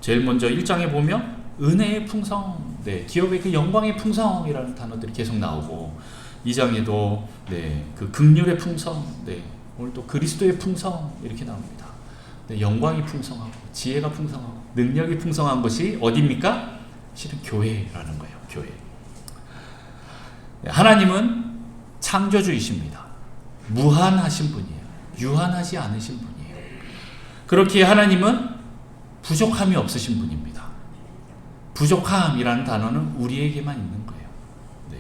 제일 먼저 1장에 보면 은혜의 풍성, 네, 기업의 그 영광의 풍성이라는 단어들이 계속 나오고, 2장에도 네, 그 긍휼의 풍성, 네, 오늘 또 그리스도의 풍성 이렇게 나옵니다. 네, 영광이 풍성하고 지혜가 풍성하고 능력이 풍성한 것이 어디입니까? 실은 교회라는 거예요. 교회. 하나님은 창조주이십니다. 무한하신 분이에요. 유한하지 않으신 분이에요. 그렇기에 하나님은 부족함이 없으신 분입니다. 부족함이라는 단어는 우리에게만 있는 거예요. 네.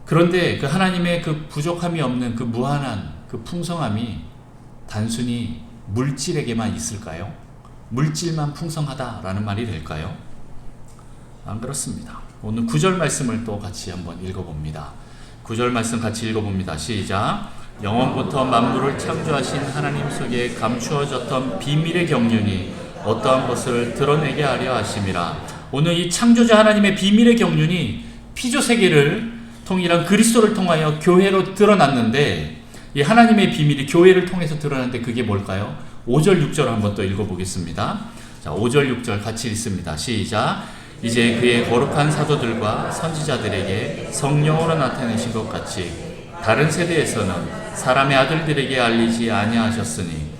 그런데 그 하나님의 그 부족함이 없는 그 무한한 그 풍성함이 단순히 물질에게만 있을까요? 물질만 풍성하다라는 말이 될까요? 안 그렇습니다. 오늘 9절 말씀을 또 같이 한번 읽어봅니다. 9절 말씀 같이 읽어봅니다. 시작. 영원부터 만물을 창조하신 하나님 속에 감추어졌던 비밀의 경륜이 어떠한 것을 드러내게 하려 하심이라. 오늘 이 창조자 하나님의 비밀의 경륜이 피조세계를 통일한 그리스도를 통하여 교회로 드러났는데, 이 하나님의 비밀이 교회를 통해서 드러났는데 그게 뭘까요? 5절 6절 한번 또 읽어보겠습니다. 자, 5절 6절 같이 읽습니다. 시작. 이제 그의 거룩한 사도들과 선지자들에게 성령으로 나타내신 것 같이 다른 세대에서는 사람의 아들들에게 알리지 아니하셨으니,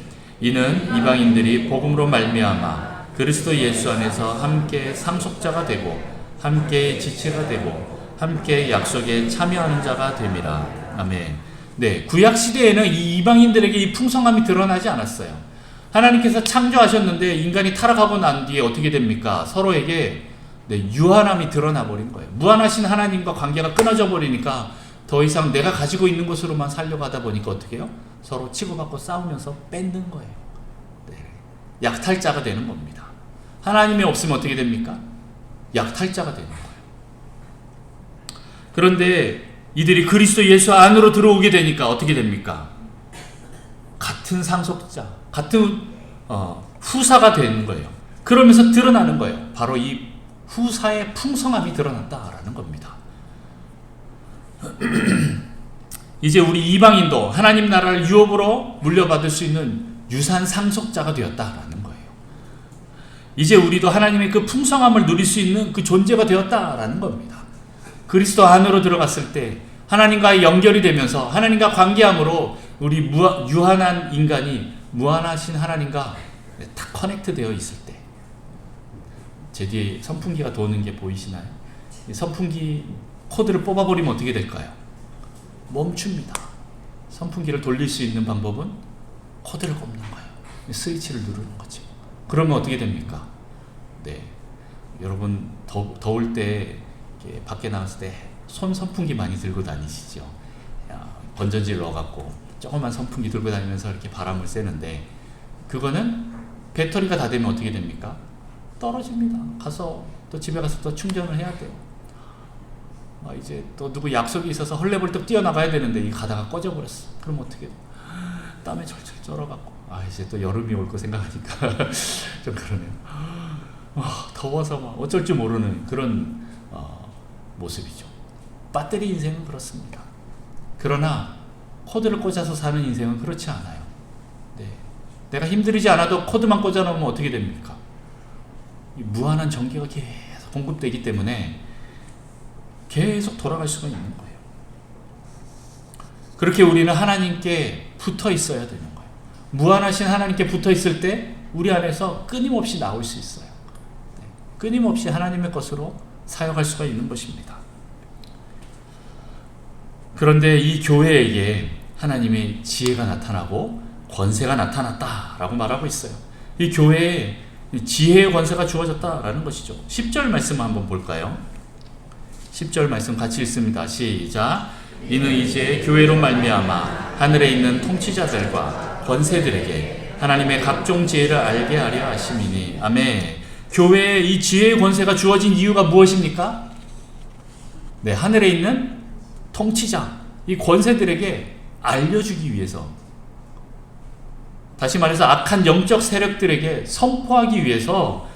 이는 이방인들이 복음으로 말미암아 그리스도 예수 안에서 함께 상속자가 되고 함께 지체가 되고 함께 약속에 참여하는 자가 됨이라. 아멘. 네, 구약 시대에는 이 이방인들에게 이 풍성함이 드러나지 않았어요. 하나님께서 창조하셨는데 인간이 타락하고 난 뒤에 어떻게 됩니까? 서로에게 유한함이 드러나 버린 거예요. 무한하신 하나님과 관계가 끊어져 버리니까 더 이상 내가 가지고 있는 것으로만 살려고 하다 보니까 어떻게 해요? 서로 치고받고 싸우면서 뺏는 거예요. 네. 약탈자가 되는 겁니다. 하나님이 없으면 어떻게 됩니까? 약탈자가 되는 거예요. 그런데 이들이 그리스도 예수 안으로 들어오게 되니까 어떻게 됩니까? 같은 상속자, 같은 후사가 되는 거예요. 그러면서 드러나는 거예요. 바로 이 후사의 풍성함이 드러난다라는 겁니다. 이제 우리 이방인도 하나님 나라를 유업으로 물려받을 수 있는 유산 상속자가 되었다라는 거예요. 이제 우리도 하나님의 그 풍성함을 누릴 수 있는 그 존재가 되었다라는 겁니다. 그리스도 안으로 들어갔을 때 하나님과의 연결이 되면서 하나님과 관계함으로 우리 유한한 인간이 무한하신 하나님과 다 커넥트 되어 있을 때, 제 뒤에 선풍기가 도는 게 보이시나요? 이 선풍기 코드를 뽑아버리면 어떻게 될까요? 멈춥니다. 선풍기를 돌릴 수 있는 방법은 코드를 꼽는 거예요. 스위치를 누르는 거죠. 그러면 어떻게 됩니까? 네, 여러분 더울 때 밖에 나왔을 때 손 선풍기 많이 들고 다니시죠? 건전지를 넣어갖고 조그만 선풍기 들고 다니면서 이렇게 바람을 쐬는데, 그거는 배터리가 다 되면 어떻게 됩니까? 떨어집니다. 가서 또 집에 가서 또 충전을 해야 돼요. 이제 또 누구 약속이 있어서 헐레벌떡 뛰어나가야 되는데 이 가다가 꺼져버렸어. 그럼 어떻게 돼? 땀에 절절 쩔어갖고 이제 또 여름이 올 거 생각하니까 좀 그러네요. 더워서 막 어쩔 줄 모르는 그런 모습이죠. 배터리 인생은 그렇습니다. 그러나 코드를 꽂아서 사는 인생은 그렇지 않아요. 네. 내가 힘들이지 않아도 코드만 꽂아놓으면 어떻게 됩니까? 이 무한한 전기가 계속 공급되기 때문에 계속 돌아갈 수가 있는 거예요. 그렇게 우리는 하나님께 붙어 있어야 되는 거예요. 무한하신 하나님께 붙어 있을 때 우리 안에서 끊임없이 나올 수 있어요. 끊임없이 하나님의 것으로 사역할 수가 있는 것입니다. 그런데 이 교회에게 하나님의 지혜가 나타나고 권세가 나타났다라고 말하고 있어요. 이 교회에 지혜의 권세가 주어졌다라는 것이죠. 10절 말씀 한번 볼까요? 10절 말씀 같이 읽습니다. 시작. 이는 이제 교회로 말미암아 하늘에 있는 통치자들과 권세들에게 하나님의 각종 지혜를 알게 하려 하심이니. 아멘. 교회에 이 지혜의 권세가 주어진 이유가 무엇입니까? 네, 하늘에 있는 통치자, 이 권세들에게 알려주기 위해서, 다시 말해서 악한 영적 세력들에게 선포하기 위해서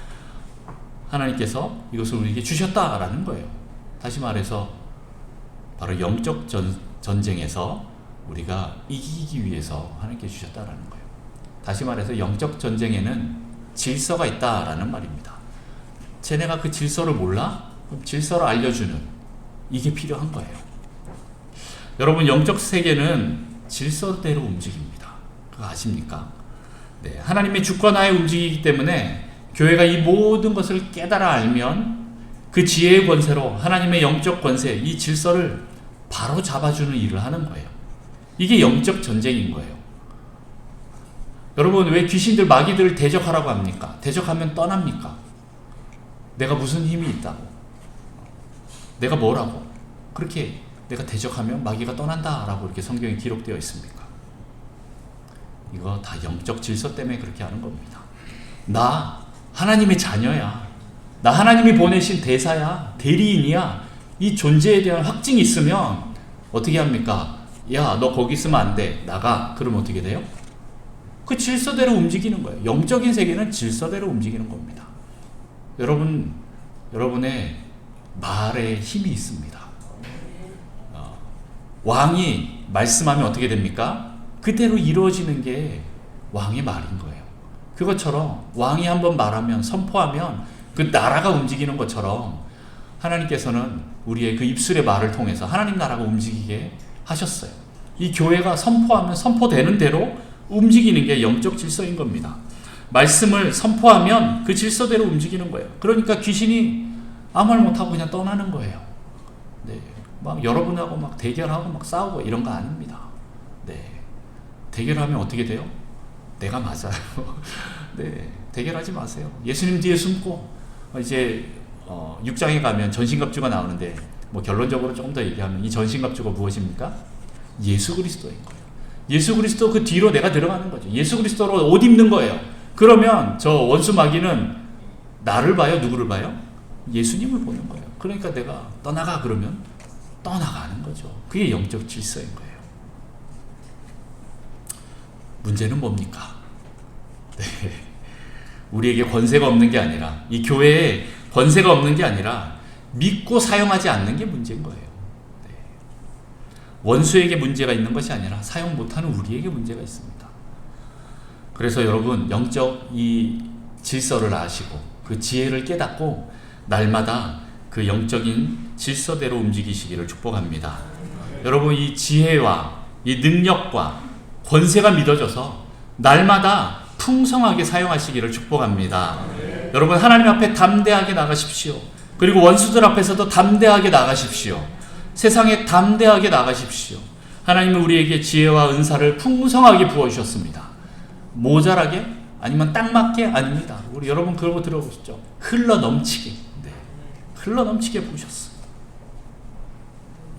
하나님께서 이것을 우리에게 주셨다라는 거예요. 다시 말해서 바로 영적 전쟁에서 우리가 이기기 위해서 하나님께 주셨다라는 거예요. 다시 말해서 영적 전쟁에는 질서가 있다라는 말입니다. 쟤네가 그 질서를 몰라? 그럼 질서를 알려주는, 이게 필요한 거예요. 여러분, 영적 세계는 질서대로 움직입니다. 그거 아십니까? 네, 하나님의 주권하에 움직이기 때문에 교회가 이 모든 것을 깨달아 알면 그 지혜의 권세로 하나님의 영적 권세, 이 질서를 바로 잡아주는 일을 하는 거예요. 이게 영적 전쟁인 거예요. 여러분, 왜 귀신들, 마귀들을 대적하라고 합니까? 대적하면 떠납니까? 내가 무슨 힘이 있다고? 내가 뭐라고? 그렇게 내가 대적하면 마귀가 떠난다라고 이렇게 성경에 기록되어 있습니까? 이거 다 영적 질서 때문에 그렇게 하는 겁니다. 나 하나님의 자녀야. 나 하나님이 보내신 대사야. 대리인이야. 이 존재에 대한 확증이 있으면 어떻게 합니까? 야, 너 거기 있으면 안 돼. 나가. 그러면 어떻게 돼요? 그 질서대로 움직이는 거예요. 영적인 세계는 질서대로 움직이는 겁니다. 여러분의 말에 힘이 있습니다. 왕이 말씀하면 어떻게 됩니까? 그대로 이루어지는 게 왕의 말인 거예요. 그것처럼 왕이 한번 말하면, 선포하면 그 나라가 움직이는 것처럼 하나님께서는 우리의 그 입술의 말을 통해서 하나님 나라가 움직이게 하셨어요. 이 교회가 선포하면 선포되는 대로 움직이는 게 영적 질서인 겁니다. 말씀을 선포하면 그 질서대로 움직이는 거예요. 그러니까 귀신이 아무 말 못하고 그냥 떠나는 거예요. 네, 막 여러분하고 막 대결하고 막 싸우고 이런 거 아닙니다. 네, 대결하면 어떻게 돼요? 내가 맞아요. 네, 대결하지 마세요. 예수님 뒤에 숨고, 이제 6장에 가면 전신갑주가 나오는데, 뭐 결론적으로 조금 더 얘기하면 이 전신갑주가 무엇입니까? 예수 그리스도인 거예요. 예수 그리스도 그 뒤로 내가 들어가는 거죠. 예수 그리스도로 옷 입는 거예요. 그러면 저 원수 마귀는 나를 봐요? 누구를 봐요? 예수님을 보는 거예요. 그러니까 내가 떠나가 그러면 떠나가는 거죠. 그게 영적 질서인 거예요. 문제는 뭡니까? 네. 우리에게 권세가 없는 게 아니라, 이 교회에 권세가 없는 게 아니라 믿고 사용하지 않는 게 문제인 거예요. 네. 원수에게 문제가 있는 것이 아니라 사용 못하는 우리에게 문제가 있습니다. 그래서 여러분, 영적 이 질서를 아시고 그 지혜를 깨닫고 날마다 그 영적인 질서대로 움직이시기를 축복합니다. 여러분, 이 지혜와 이 능력과 권세가 믿어져서 날마다 풍성하게 사용하시기를 축복합니다. 여러분, 하나님 앞에 담대하게 나가십시오. 그리고 원수들 앞에서도 담대하게 나가십시오. 세상에 담대하게 나가십시오. 하나님은 우리에게 지혜와 은사를 풍성하게 부어주셨습니다. 모자라게? 아니면 딱 맞게? 아닙니다. 우리 여러분 그런 거 들어보셨죠? 흘러 넘치게. 네. 흘러 넘치게 부으셨어요.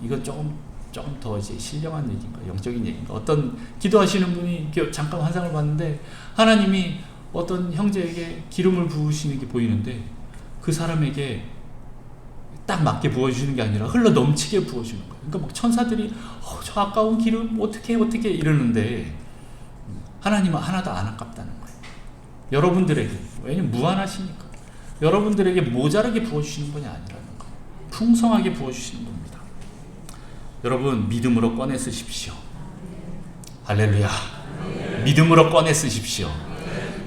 이건 조금 더 이제 신령한 얘기인가, 영적인 얘기인가. 어떤 기도하시는 분이 잠깐 환상을 봤는데 하나님이 어떤 형제에게 기름을 부으시는 게 보이는데 그 사람에게 딱 맞게 부어주시는 게 아니라 흘러 넘치게 부어주는 거예요. 그러니까 막 천사들이 저 아까운 기름 어떻게 이러는데 하나님은 하나도 안 아깝다는 거예요. 여러분들에게, 왜냐면 무한하시니까 여러분들에게 모자라게 부어주시는 분이 아니라는 거예요. 풍성하게 부어주시는 겁니다. 여러분, 믿음으로 꺼내 쓰십시오. 할렐루야. 믿음으로 꺼내 쓰십시오.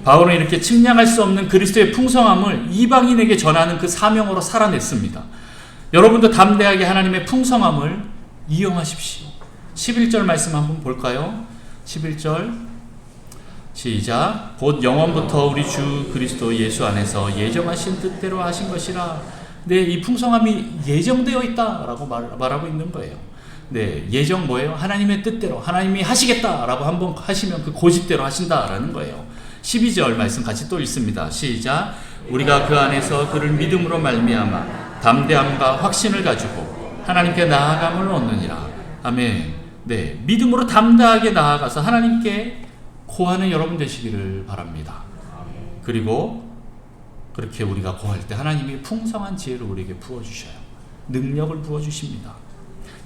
바울은 이렇게 측량할 수 없는 그리스도의 풍성함을 이방인에게 전하는 그 사명으로 살아냈습니다. 여러분도 담대하게 하나님의 풍성함을 이용하십시오. 11절 말씀 한번 볼까요? 11절 시작. 곧 영원부터 우리 주 그리스도 예수 안에서 예정하신 뜻대로 하신 것이라. 네, 이 풍성함이 예정되어 있다라고 말하고 있는 거예요. 네, 예정 뭐예요? 하나님의 뜻대로 하나님이 하시겠다라고 한번 하시면 그 고집대로 하신다라는 거예요. 12절 말씀 같이 또 읽습니다. 시작. 우리가 그 안에서 그를 믿음으로 말미암아 담대함과 확신을 가지고 하나님께 나아감을 얻느니라. 아멘. 네, 믿음으로 담대하게 나아가서 하나님께 고하는 여러분 되시기를 바랍니다. 그리고 그렇게 우리가 고할 때 하나님이 풍성한 지혜를 우리에게 부어주셔요. 능력을 부어주십니다.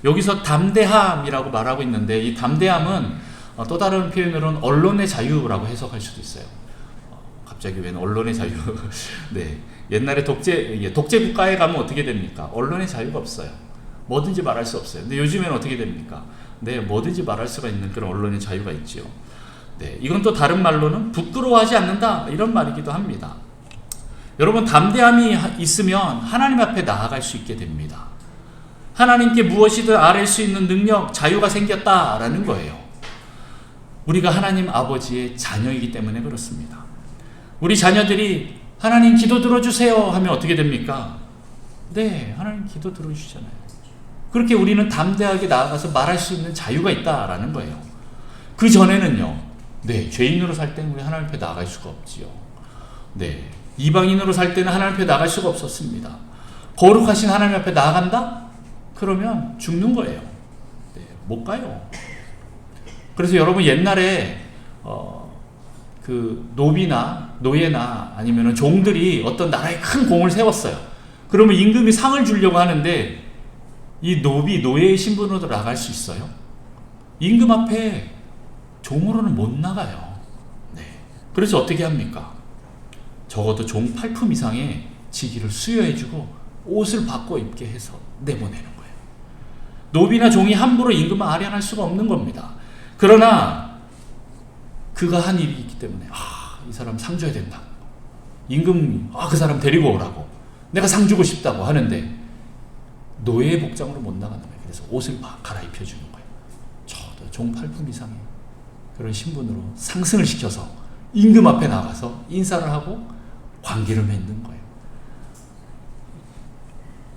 여기서 담대함이라고 말하고 있는데, 이 담대함은 또 다른 표현으로는 언론의 자유라고 해석할 수도 있어요. 갑자기 웬 언론의 자유? 네, 옛날에 독재 국가에 가면 어떻게 됩니까? 언론의 자유가 없어요. 뭐든지 말할 수 없어요. 근데 요즘에는 어떻게 됩니까? 네, 뭐든지 말할 수가 있는 그런 언론의 자유가 있지요. 네, 이건 또 다른 말로는 부끄러워하지 않는다, 이런 말이기도 합니다. 여러분, 담대함이 있으면 하나님 앞에 나아갈 수 있게 됩니다. 하나님께 무엇이든 아뢰 수 있는 능력, 자유가 생겼다라는 거예요. 우리가 하나님 아버지의 자녀이기 때문에 그렇습니다. 우리 자녀들이 하나님 기도 들어주세요 하면 어떻게 됩니까? 네, 하나님 기도 들어주시잖아요. 그렇게 우리는 담대하게 나아가서 말할 수 있는 자유가 있다라는 거예요. 그 전에는요, 네, 죄인으로 살 때는 우리 하나님 앞에 나아갈 수가 없지요. 네, 이방인으로 살 때는 하나님 앞에 나아갈 수가 없었습니다. 거룩하신 하나님 앞에 나아간다? 그러면 죽는 거예요. 네, 못 가요. 그래서 여러분, 옛날에 그 노예나 아니면 종들이 어떤 나라에 큰 공을 세웠어요. 그러면 임금이 상을 주려고 하는데 이 노예의 신분으로 나갈 수 있어요? 임금 앞에 종으로는 못 나가요. 네. 그래서 어떻게 합니까? 적어도 종 8품 이상의 직위를 수여해주고 옷을 바꿔 입게 해서 내보내는 거예요. 노비나 종이 함부로 임금을 아련할 수가 없는 겁니다. 그러나 그가 한 일이 있기 때문에 이 사람 상 줘야 된다. 임금이 그 사람 데리고 오라고, 내가 상 주고 싶다고 하는데 노예의 복장으로 못 나가는 거예요. 그래서 옷을 갈아입혀 주는 거예요. 저도 종 8품 이상의 그런 신분으로 상승을 시켜서 임금 앞에 나가서 인사를 하고 관계를 맺는 거예요.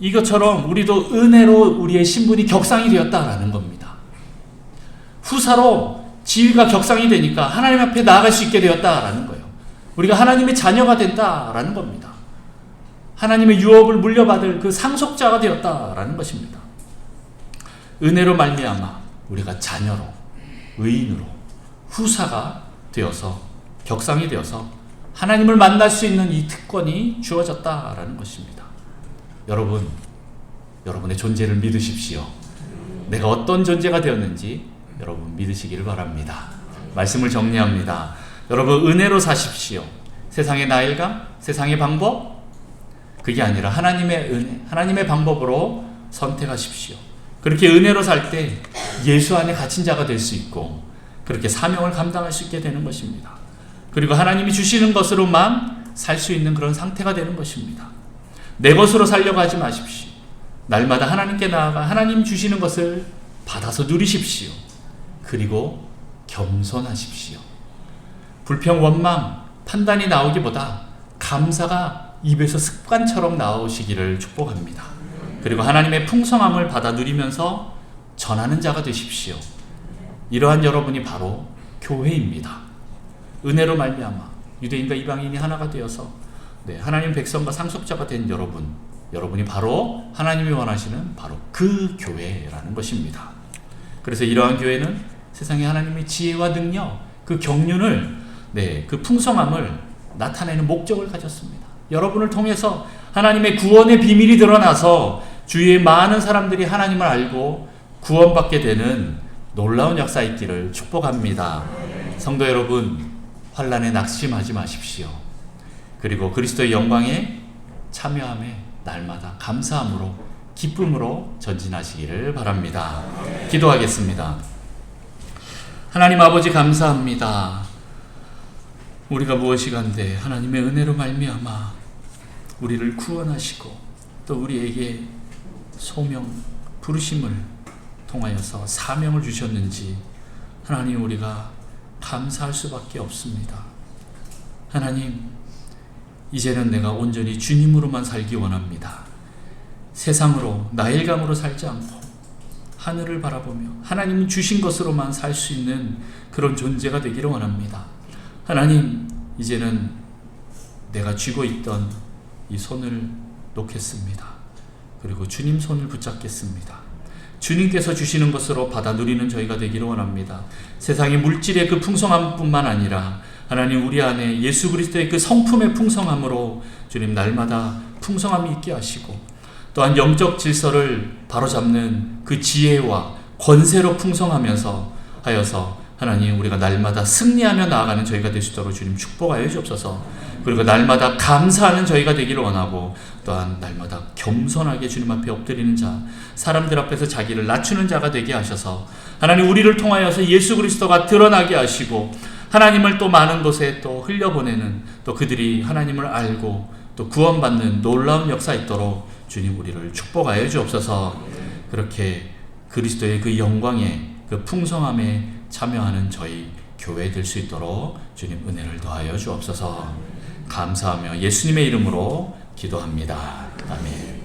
이것처럼 우리도 은혜로 우리의 신분이 격상이 되었다라는 겁니다. 후사로 지위가 격상이 되니까 하나님 앞에 나아갈 수 있게 되었다라는 거예요. 우리가 하나님의 자녀가 된다라는 겁니다. 하나님의 유업을 물려받을 그 상속자가 되었다라는 것입니다. 은혜로 말미암아 우리가 자녀로, 의인으로, 후사가 되어서, 격상이 되어서 하나님을 만날 수 있는 이 특권이 주어졌다라는 것입니다. 여러분, 여러분의 존재를 믿으십시오. 내가 어떤 존재가 되었는지 여러분 믿으시기를 바랍니다. 말씀을 정리합니다. 여러분, 은혜로 사십시오. 세상의 나일감, 세상의 방법, 그게 아니라 하나님의 은혜, 하나님의 방법으로 선택하십시오. 그렇게 은혜로 살 때 예수 안에 갇힌 자가 될 수 있고, 그렇게 사명을 감당할 수 있게 되는 것입니다. 그리고 하나님이 주시는 것으로만 살 수 있는 그런 상태가 되는 것입니다. 내 것으로 살려고 하지 마십시오. 날마다 하나님께 나아가 하나님 주시는 것을 받아서 누리십시오. 그리고 겸손하십시오. 불평, 원망, 판단이 나오기보다 감사가 입에서 습관처럼 나오시기를 축복합니다. 그리고 하나님의 풍성함을 받아 누리면서 전하는 자가 되십시오. 이러한 여러분이 바로 교회입니다. 은혜로 말미암아 유대인과 이방인이 하나가 되어서 하나님 백성과 상속자가 된 여러분이 바로 하나님이 원하시는 바로 그 교회라는 것입니다. 그래서 이러한 교회는 세상에 하나님의 지혜와 능력, 그 경륜을, 그 풍성함을 나타내는 목적을 가졌습니다. 여러분을 통해서 하나님의 구원의 비밀이 드러나서 주위의 많은 사람들이 하나님을 알고 구원받게 되는 놀라운 역사 있기를 축복합니다. 성도 여러분, 환난에 낙심하지 마십시오. 그리고 그리스도의 영광에 참여함에 날마다 감사함으로, 기쁨으로 전진하시기를 바랍니다. 기도하겠습니다. 하나님 아버지, 감사합니다. 우리가 무엇이간데 하나님의 은혜로 말미암아 우리를 구원하시고 또 우리에게 소명, 부르심을 통하여서 사명을 주셨는지 하나님 우리가 감사할 수밖에 없습니다. 하나님, 이제는 내가 온전히 주님으로만 살기 원합니다. 세상으로 나일감으로 살지 않고 하늘을 바라보며 하나님이 주신 것으로만 살 수 있는 그런 존재가 되기를 원합니다. 하나님, 이제는 내가 쥐고 있던 이 손을 놓겠습니다. 그리고 주님 손을 붙잡겠습니다. 주님께서 주시는 것으로 받아 누리는 저희가 되기를 원합니다. 세상의 물질의 그 풍성함뿐만 아니라 하나님 우리 안에 예수 그리스도의 그 성품의 풍성함으로 주님 날마다 풍성함이 있게 하시고, 또한 영적 질서를 바로잡는 그 지혜와 권세로 풍성하면서 하여서 하나님 우리가 날마다 승리하며 나아가는 저희가 될 수 있도록 주님 축복하여 주옵소서. 그리고 날마다 감사하는 저희가 되기를 원하고, 또한 날마다 겸손하게 주님 앞에 엎드리는 자, 사람들 앞에서 자기를 낮추는 자가 되게 하셔서 하나님 우리를 통하여서 예수 그리스도가 드러나게 하시고, 하나님을 또 많은 곳에 또 흘려보내는, 또 그들이 하나님을 알고 또 구원받는 놀라운 역사 있도록 주님 우리를 축복하여 주옵소서. 그렇게 그리스도의 그 영광에 그 풍성함에 참여하는 저희 교회 될 수 있도록 주님 은혜를 더하여 주옵소서. 감사하며 예수님의 이름으로 기도합니다. 아멘.